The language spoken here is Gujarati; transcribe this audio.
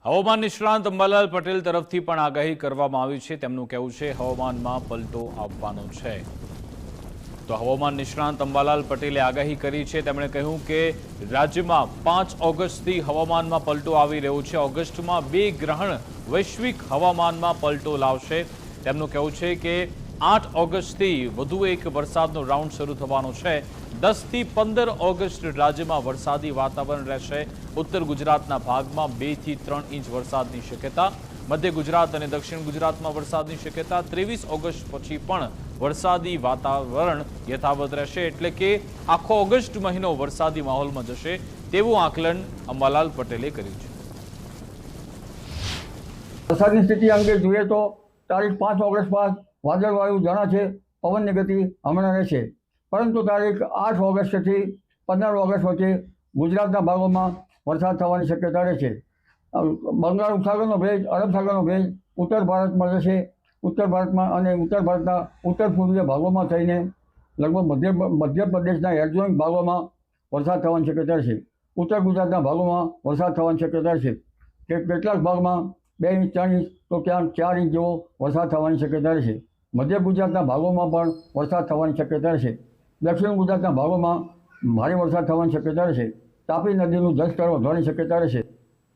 હવામાન નિષ્ણાંત અંબાલાલ પટેલ તરફથી પણ આગાહી કરવામાં આવી છે। તેમનું કહેવું છે હવામાનમાં પલટો આવવાનો છે। તો હવામાન નિષ્ણાંત અંબાલાલ પટેલે આગાહી કરી છે। તેમણે કહ્યું કે રાજ્યમાં 5 ઓગસ્ટથી હવામાનમાં પલટો આવી રહ્યો છે। ઓગસ્ટમાં 2 ગ્રહણ વૈશ્વિક હવામાનમાં પલટો લાવશે। તેમનું કહેવું છે કે 8 ઓગસ્ટથી વધુ એક વરસાદનો રાઉન્ડ શરૂ થવાનો છે। 10 થી 15 ઓગસ્ટ રાજ્યમાં વરસાદી વાતાવરણ રહેશે। ઉત્તર ગુજરાતના ભાગમાં 2 થી 3 ઇંચ વરસાદની શક્યતા। મધ્ય ગુજરાત અને દક્ષિણ ગુજરાતમાં વરસાદની શક્યતા। 23 ઓગસ્ટ પછી પણ વરસાદી વાતાવરણ યથાવત રહેશે, એટલે કે આખો ઓગસ્ટ મહિનો વરસાદી માહોલમાં જશે તેવું આકલન અંબાલાલ પટેલે કર્યું છે। વરસાદની સ્થિતિ અંગે જોઈએ તો તારીખ 5 ઓગસ્ટ બાદ વાદળવાયુ જણાશે। પવનની ગતિ હમણાં રહેશે, પરંતુ તારીખ 8 ઓગસ્ટથી 15 ઓગસ્ટ વચ્ચે ગુજરાતના ભાગોમાં વરસાદ થવાની શક્યતા રહેશે। બંગાળ ઉપસાગરનો ભેજ, અરબ સાગરનો ભેજ ઉત્તર ભારતમાં રહેશે। ઉત્તર ભારતમાં અને ઉત્તર ભારતના ઉત્તર પૂર્વીય ભાગોમાં થઈને લગભગ મધ્યપ્રદેશના એડજોઇન્ટ ભાગોમાં વરસાદ થવાની શક્યતા રહેશે। ઉત્તર ગુજરાતના ભાગોમાં વરસાદ થવાની શક્યતા રહેશે। કેટલાક ભાગમાં 2 ઇંચ 3 ઇંચ તો ક્યાંક 4 ઇંચ જેવો વરસાદ થવાની શક્યતા રહેશે। મધ્ય ગુજરાતના ભાગોમાં પણ વરસાદ થવાની શક્યતા રહેશે। દક્ષિણ ગુજરાતના ભાગોમાં ભારે વરસાદ થવાની શક્યતા રહેશે। તાપી નદીનું જળસ્તર વધવાની શક્યતા રહેશે।